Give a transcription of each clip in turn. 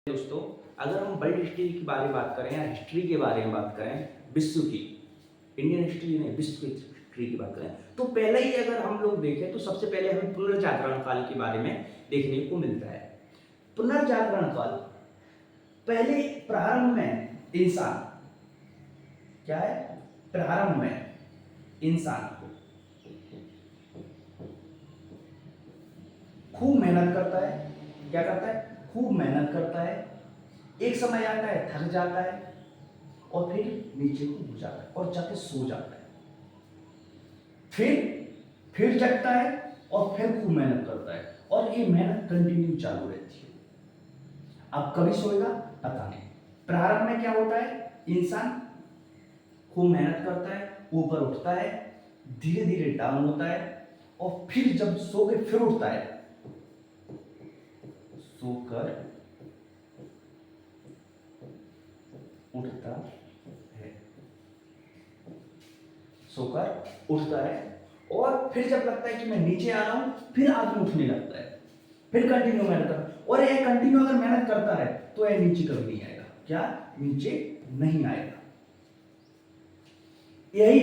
दोस्तों, अगर हम वर्ल्ड हिस्ट्री के बारे में बात करें या हिस्ट्री के बारे में बात करें, विश्व की, इंडियन हिस्ट्री नहीं, विश्व की हिस्ट्री की बात करें, तो पहले ही अगर हम लोग देखें तो सबसे पहले हमें पुनर्जागरण काल के बारे में देखने को मिलता है। पुनर्जागरण काल, पहले प्रारंभ में इंसान क्या है? प्रारंभ में इंसान खूब मेहनत करता है। क्या करता है? खूब मेहनत करता है। एक समय आता है थक जाता है और फिर नीचे को हो जाता है और जाके सो जाता है। फिर जगता है और फिर खूब मेहनत करता है और ये मेहनत कंटिन्यू चालू रहती है। अब कभी सोएगा पता नहीं। प्रारंभ में क्या होता है? इंसान खूब मेहनत करता है, ऊपर उठता है, धीरे धीरे डाउन होता है और फिर जब सो के फिर उठता है, सोकर उठता है, सोकर उठता है और फिर जब लगता है कि मैं नीचे आ रहा हूं, फिर आदमी उठने लगता है, फिर कंटिन्यू मेहनत करता है। और ये कंटिन्यू अगर मेहनत करता है तो ये नीचे कभी नहीं आएगा। क्या? नीचे नहीं आएगा। यही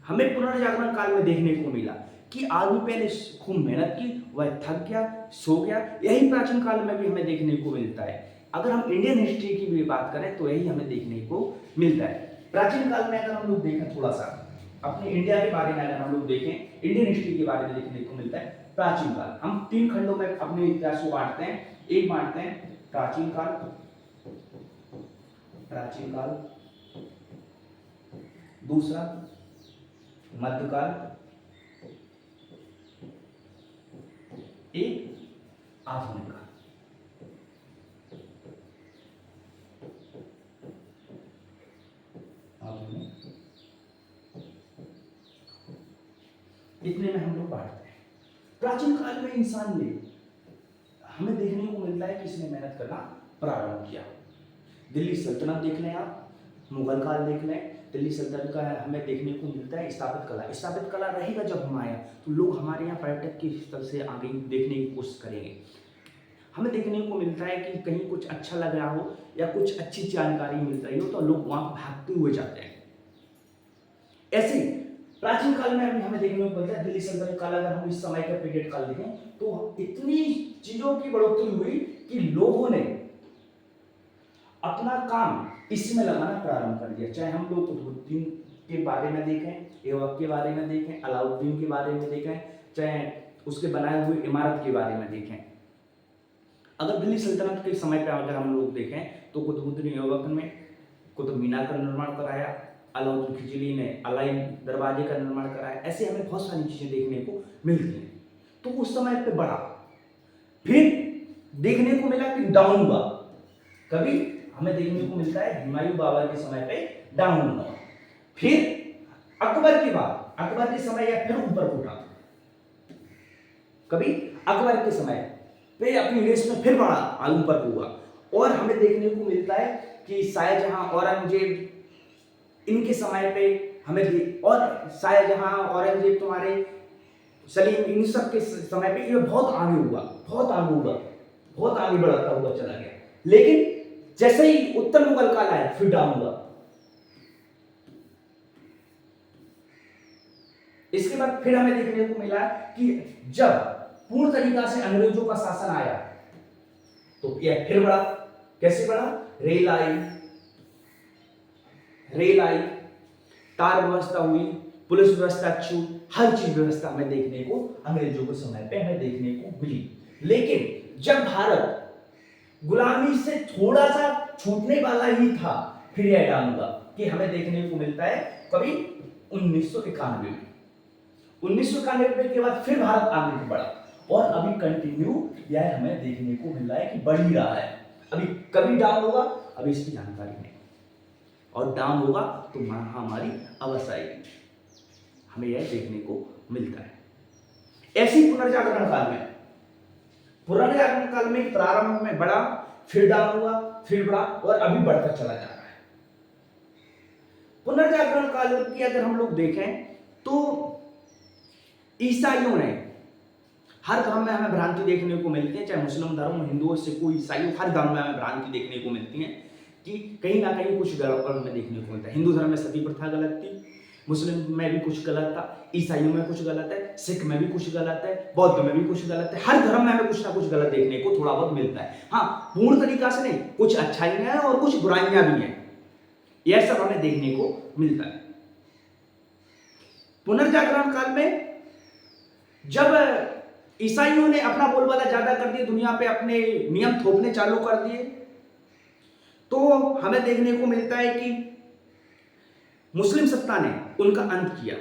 हमें पुनर्जागरण काल में देखने को मिला कि आदमी पहले खूब मेहनत की, वह थक गया, सो गया। यही प्राचीन काल में भी हमें देखने को मिलता है। अगर हम इंडियन हिस्ट्री की भी बात करें तो यही हमें देखने को मिलता है। प्राचीन काल में अगर हम लोग देखें, थोड़ा सा अपने इंडिया के बारे में अगर हम लोग देखें, इंडियन हिस्ट्री के बारे में देखने को मिलता है। प्राचीन काल हम 3 खंडों में अपने इतिहास को बांटते हैं। एक बांटते हैं प्राचीन काल, प्राचीन काल, दूसरा मध्यकाल, एक आधुनिक काल। आधुनिक, इतने में हम लोग बांटते हैं। प्राचीन काल में इंसान ने, हमें देखने को मिलता है कि इसने मेहनत करना प्रारंभ किया। दिल्ली सल्तनत देख लें आप, मुगल काल देख लें, दिल्ली सल्तनत का हमें देखने को मिलता है स्थापित कला। स्थापित कला रहेगा जब हम आए तो लोग हमारे यहाँ पर्यटक के स्तर से आगे देखने की कोशिश करेंगे। हमें देखने को मिलता है कि कहीं कुछ अच्छा लग रहा हो या कुछ अच्छी जानकारी मिल रही हो तो लोग वहां भागते हुए जाते हैं। ऐसे प्राचीन काल में हमें देखने को मिलता है दिल्ली सल्तनत काल। अगर हम इस समय का पीरियड काल देखें तो इतनी चीजों की बढ़ोतरी हुई कि लोगों ने अपना काम इसमें लगाना प्रारंभ कर दिया। चाहे हम लोग कुतुबुद्दीन के बारे में देखें, ऐबक के बारे में देखें, अलाउद्दीन के बारे में देखें, चाहे उसके बनाए हुए इमारत के बारे में देखें। अगर दिल्ली सल्तनत के समय पर अगर हम लोग देखें तो कुतुबुद्दीन ऐबक में कुतुब मीनार का निर्माण कराया, अलाउद्दीन खिलजी ने अलाई दरवाजे का निर्माण कराया। ऐसे हमें बहुत सारी चीजें देखने को मिलती हैं। तो उस समय पे बढ़ा, फिर देखने को मिला कि डाउन हुआ। कभी हमें देखने को मिलता है हुमायूं बाबर के समय पे डाउन हुआ, फिर अकबर के बाद, अकबर के समय या फिर ऊपर उठा। कभी अकबर के समय पे अपनी रेस में फिर बढ़ा, ऊपर हुआ। और हमें देखने को मिलता है कि शाहजहां, औरंगजेब, इनके समय पे हमें, और शाहजहां, औरंगजेब, तुम्हारे सलीम, इन सब के समय पे ये बहुत आगे हुआ, बहुत आगे हुआ, बहुत आगे बढ़ता हुआ चला गया। लेकिन जैसे ही उत्तर मुगल काल आया फिर डाउन हुआ। इसके बाद फिर हमें देखने को मिला कि जब पूर्ण तरीका से अंग्रेजों का शासन आया तो यह फिर बढ़ा। कैसे बढ़ा? रेल आई, रेल आई, तार व्यवस्था हुई, पुलिस व्यवस्था अच्छी, हर चीज व्यवस्था हमें देखने को अंग्रेजों के समय पे हमें देखने को मिली। लेकिन जब भारत गुलामी से थोड़ा सा छूटने वाला ही था, फिर यह डाउन हुआ कि हमें देखने को मिलता है कभी 1991 में। 1991 के बाद फिर भारत आगे बढ़ा और अभी कंटिन्यू यह हमें देखने को मिल रहा है कि बढ़ ही रहा है। अभी कभी डाउन होगा, अभी इसकी जानकारी नहीं, और डाउन होगा तो महामारी अवश्य आएगी। हमें यह देखने को मिलता है। ऐसी पुनर्जागरण काल में, पुनर्जागरण काल में प्रारंभ में बढ़ा, फिर डाउन हुआ, फिर बढ़ा और अभी बढ़ता चला जा रहा है। पुनर्जागरण काल की अगर हम लोग देखें तो ईसाइयों ने हर धर्म में हमें भ्रांति देखने को मिलती है, चाहे मुस्लिम धर्म हो, हिंदू हो, सिख हो, ईसाई हो, हर धर्म में हमें भ्रांति देखने को मिलती है कि कहीं ना कहीं कुछ गलत हमें देखने को मिलता है। हिंदू धर्म में सती प्रथा गलत थी, मुस्लिम में भी कुछ गलत था, ईसाइयों में कुछ गलत है, सिख में भी कुछ गलत है, बौद्ध में भी कुछ गलत है। हर धर्म में हमें कुछ ना कुछ गलत देखने को थोड़ा बहुत मिलता है। हाँ, पूर्ण तरीका से नहीं, कुछ अच्छाइयां हैं और कुछ बुराइयां भी हैं, यह सब हमें देखने को मिलता है। पुनर्जागरण काल में जब ईसाइयों ने अपना बोलबाला ज्यादा कर दिया, दुनिया पे अपने नियम थोपने चालू कर दिए, तो हमें देखने को मिलता है कि मुस्लिम सत्ता ने उनका अंत किया।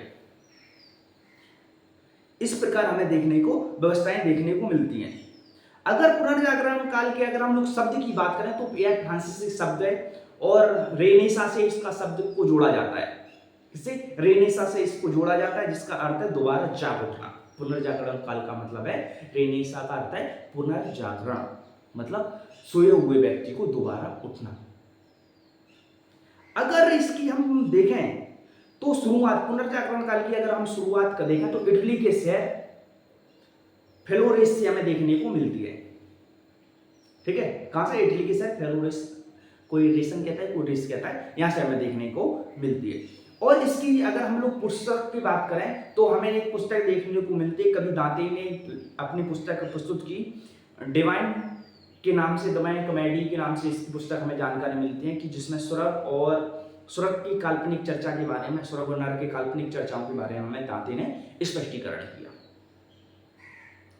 इस प्रकार हमें देखने को व्यवस्थाएं देखने को मिलती हैं। अगर पुनर्जागरण काल के अगर हम लोग शब्द की बात करें तो यह फ्रांसीसी शब्द है और रेनेसा से इसका शब्द को जोड़ा जाता है। इससे रेनेसा से इसको जोड़ा जाता है जिसका अर्थ है दोबारा जाग उठना। पुनर्जागरण काल का मतलब है, रेनेसा का अर्थ है पुनर्जागरण, मतलब सोए हुए व्यक्ति को दोबारा उठना। अगर इसकी हम देखें तो शुरुआत पुनर्जागरण काल की अगर हम शुरुआत कर देखें तो इटली के शहर फ्लोरेसिया में देखने को मिलती है। ठीक है, कहां से? इटली के शहर फ्लोरेस, कोई रेसन कहता है, कोई रेस कहता है, यहां से हमें देखने को मिलती है। और इसकी अगर हम लोग पुस्तक की बात करें तो हमें एक पुस्तक देखने को मिलती है, कवि दांते ने अपनी पुस्तक प्रस्तुत की, डिवाइन के नाम से, डिवाइन कॉमेडी के नाम से इसकी पुस्तक हमें जानकारी मिलती है कि जिसमें स्वर्ग की काल्पनिक चर्चा के बारे में, स्वर्ग और नरक की काल्पनिक चर्चाओं के बारे में हमें दांते ने स्पष्टीकरण किया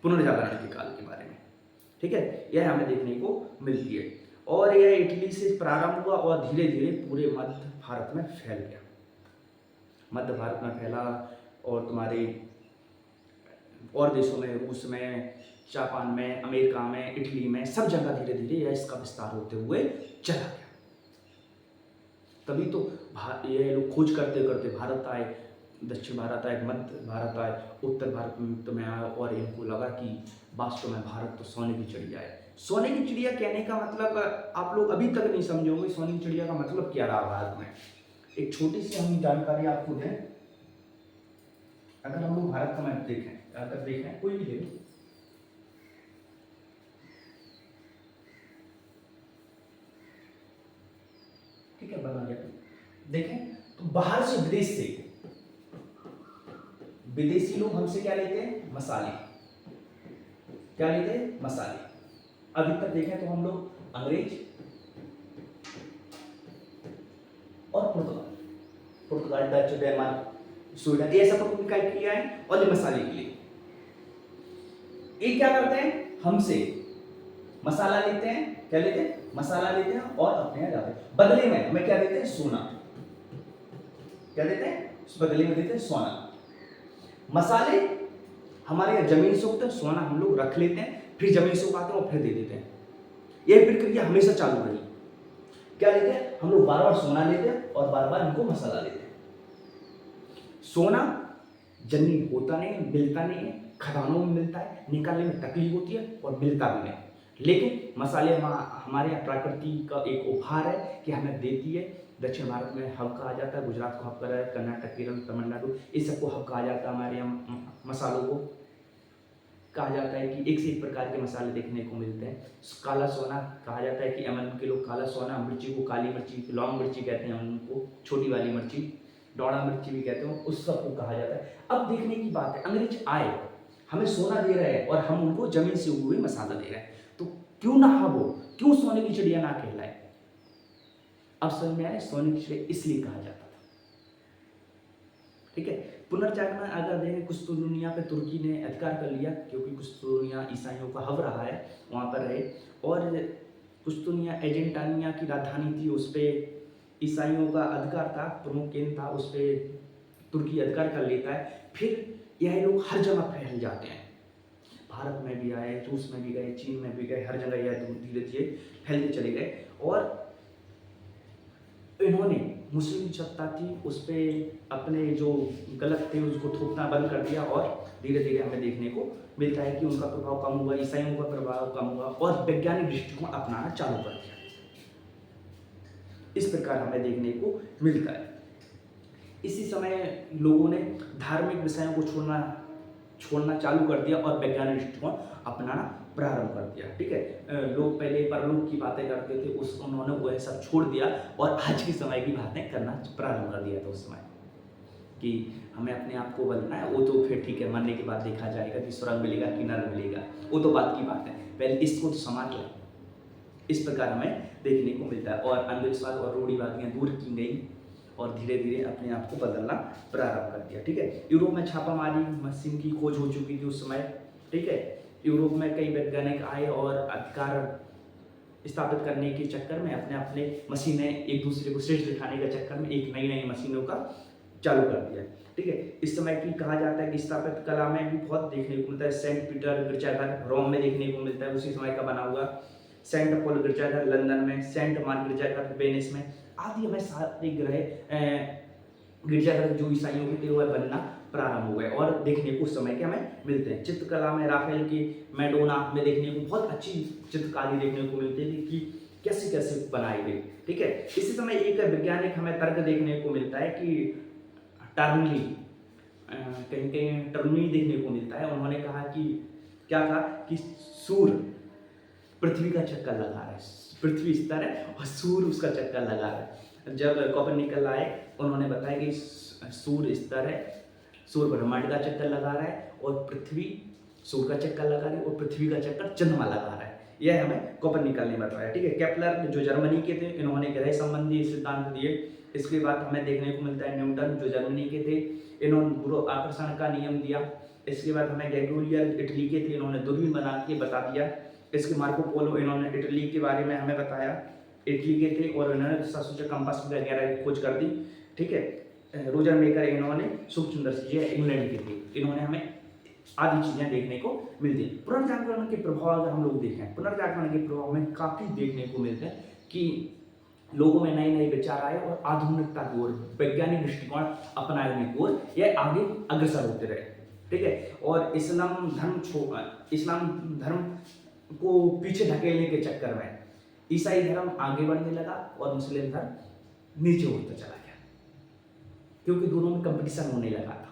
पुनर्जागरण के काल के बारे में। ठीक है, यह हमें देखने को मिलती है और यह इटली से प्रारंभ हुआ और धीरे धीरे पूरे मध्य भारत में फैल गया। मध्य भारत में फैला और तुम्हारे और देशों में, रूस में, जापान में, अमेरिका में, इटली में, सब जगह धीरे धीरे यह इसका विस्तार होते हुए चला गया। तभी तो ये लोग खोज करते करते भारत आए, दक्षिण भारत आए, मध्य भारत आए, उत्तर भारत में आए और इनको लगा कि वास्तव में भारत तो सोने की चिड़िया है। सोने की चिड़िया कहने का मतलब आप लोग अभी तक नहीं समझे होंगे सोने की चिड़िया का मतलब क्या रहा भारत में। एक छोटी सी हम जानकारी आपको दें, अगर हम लोग भारत का मैप देखें, अगर देखें कोई भी देखें, ठीक है, बना गया, देखें तो बाहर से विदेशी लोग हमसे क्या लेते हैं? मसाले। क्या लेते हैं? मसाले। अधिकतर देखें तो हम लोग अंग्रेज और पुर्तगाल, डच, डेनमार्क, स्वीडन, ये सब क्या किया है? और ये मसाले के लिए ये क्या करते हैं? हमसे मसाला लेते हैं। क्या लेते हैं? मसाला लेते हैं और अपने यहाँ जाते हैं। बदले में हमें क्या देते हैं? सोना। क्या देते हैं? बदले में देते हैं सोना। मसाले हमारे यहाँ जमीन से उगते हैं, सोना हम लोग रख लेते हैं, फिर जमीन से उगाते हैं और फिर दे देते हैं। यह प्रक्रिया हमेशा चालू रही। क्या लेते हैं? हम लोग बार बार सोना लेते हैं और बार बार इनको मसाला लेते हैं। सोना जमीन होता नहीं, मिलता नहीं है, खदानों में मिलता है, निकालने में तकलीफ होती है और मिलता भी नहीं। लेकिन मसाले हमारे यहाँ प्रकृति का एक उपहार है कि हमें देती है। दक्षिण भारत में हब कहा जाता है, गुजरात को हब कहा जाता है, कर्नाटक, केरल, तमिलनाडु, इस सबको हब कहा जाता है। हमारे यहाँ मसालों को कहा जाता है कि एक से एक प्रकार के मसाले देखने को मिलते हैं। काला सोना कहा जाता है कि एमएन के लोग काला सोना, मिर्ची को काली मिर्ची, लौंग मिर्ची कहते हैं उनको, छोटी वाली मिर्ची, डौड़ा मिर्ची भी कहते हैं, उस सबको कहा जाता है। अब देखने की बात है, अंग्रेज आए, हमें सोना दे रहे हैं और हम उनको जमीन से उगे हुए मसाला दे रहे हैं, तो क्यों ना वो, क्यों सोने की चिड़िया ना कहलाए? अब समझ में आया, सोने की चिड़िया इसलिए कहा जाता था। ठीक है, पुनर्जागरण अगर देखें, कुछ तो दुनिया पे तुर्की ने अधिकार कर लिया, क्योंकि कुछ तो दुनिया ईसाइयों का हब रहा है, वहां पर रहे, और कुछ तो दुनिया अर्जेंटीना की राजधानी थी, उस पर ईसाइयों का अधिकार था, प्रमुख केंद्र था, उस पर तुर्की अधिकार कर लेता है। फिर यह लोग हर जगह फैल जाते हैं, भारत में भी आए, रूस में भी गए, चीन में भी गए, हर जगह यह धीरे धीरे फैलते चले गए। और इन्होंने मुस्लिम सत्ता थी उस पर अपने जो गलत थे उसको थोपना बंद कर दिया और धीरे धीरे हमें देखने को मिलता है कि उनका प्रभाव कम हुआ, ईसाइयों का प्रभाव कम हुआ और वैज्ञानिक दृष्टिकोण अपनाना चालू कर दिया। इस प्रकार हमें देखने को मिलता है। इसी समय लोगों ने धार्मिक विषयों को छोड़ना छोड़ना चालू कर दिया और वैज्ञानिक दृष्टिकोण अपनाना प्रारंभ कर दिया। ठीक है, लोग पहले परलोक की बातें करते थे, उस उन्होंने वह सब छोड़ दिया और आज के समय की बातें करना प्रारंभ कर दिया था उस समय कि हमें अपने आप को बदलना है। वो तो फिर ठीक है, मरने के बाद देखा जाएगा कि स्वर्ग मिलेगा कि नरक मिलेगा, वो तो बात की बात है, पहले इसको तो समाज लें। इस प्रकार हमें देखने को मिलता है और अंधविश्वास और रूढ़िवादियाँ दूर की गई और धीरे धीरे अपने आप को बदलना प्रारंभ कर दिया। ठीक है, यूरोप में छापामारी मशीन की खोज हो चुकी थी उस समय। ठीक है, यूरोप में कई वैज्ञानिक आए और अधिकार स्थापित करने के चक्कर में अपने अपने मशीनें एक दूसरे को श्रेष्ठ दिखाने के चक्कर में एक नई नई मशीनों का चालू कर दिया। ठीक है, इस समय की कहा जाता है कि स्थापित कला में भी बहुत देखने को मिलता है। सेंट पीटर गिरजाघर रोम में देखने को मिलता है, उसी समय का बना हुआ। सेंट पॉल गिरजाघर लंदन में, सेंट मार्क गिरजाघर वेनिस में, आदि हमें सारे गिरजाघर जो ईसाइयों के थे वह बनना प्रारंभ हुए और देखने को उस समय के हमें मिलते हैं। चित्रकला में राफेल की मैडोना में देखने को बहुत अच्छी चित्रकारी देखने को मिलती थी कि कैसे कैसे बनाई गई। ठीक है, इसी समय एक वैज्ञानिक हमें तर्क देखने को मिलता है कि टर्नली, कहीं कहीं टर्नली देखने को मिलता है। उन्होंने कहा कि क्या कहा कि सूर्य पृथ्वी का चक्कर लगा रहा है, पृथ्वी स्तर है और सूर्य उसका चक्कर लगा रहा है। जब कोपरनिकस आए उन्होंने बताया कि सूर्य स्तर है, सूर्य ब्रह्मांड का चक्कर लगा रहा है और पृथ्वी सूर्य का चक्कर लगा रही है और पृथ्वी का चक्कर चंद्रमा लगा रहा है। यह हमें कोपरनिकस ने बताया। ठीक है, केपलर जो जर्मनी के थे, इन्होंने ग्रह संबंधी सिद्धांत दिए। इसके बाद हमें देखने को मिलता है न्यूटन जो जर्मनी के थे, इन्होंने गुरुत्वाकर्षण का नियम दिया। इसके बाद हमें गैलीलियो इटली के थे, इन्होंने दूरबीन बना के बता दिया। इसके मार्को पोलो, इन्होंने इटली के बारे में हमें बताया, इटली के थे और इन्होंने सूचक कंपास वगैरह की खोज कर दी। ठीक है, रोजर मेकर, इन्होंने सूक्ष्मदर्शी इंग्लैंड के थे, इन्होंने हमें आदि चीजें देखने को मिलती हैं। पुनर्जागरण के प्रभाव अगर हम लोग देखें, पुनर्जागरण के प्रभाव में काफी देखने को मिलते हैं कि लोगों में नए नए विचार आए और आधुनिकता की ओर, वैज्ञानिक दृष्टिकोण अपनाने की ओर यह आगे अग्रसर होते रहे। ठीक है, और इस्लाम धर्म को पीछे धकेलने के चक्कर में ईसाई धर्म आगे बढ़ने लगा और मुस्लिम धर्म नीचे उठता चला गया, क्योंकि दोनों में कंपटीशन होने लगा था।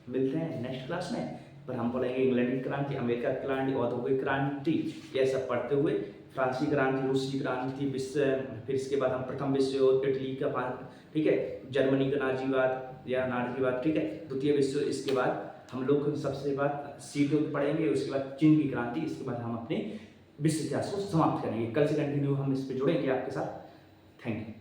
मिलते हैं नेक्स्ट क्लास में, पर हम पढ़ेंगे इंग्लैंड की क्रांति, अमेरिका की क्रांति, औद्योगिक क्रांति, यह सब पढ़ते हुए फ्रांसीसी क्रांति, रूसी क्रांति, फिर इसके बाद हम प्रथम विश्व युद्ध, इटली का, ठीक है, जर्मनी का नाजीवाद या नाजीवाद, ठीक है, द्वितीय विश्व, इसके बाद हम लोग सबसे बाद शीत युद्ध पढ़ेंगे, उसके बाद चीन की क्रांति, इसके बाद हम अपने विश्व इतिहास को समाप्त करेंगे। कल से कंटिन्यू हम इस पर जुड़ेंगे आपके साथ। Thank you.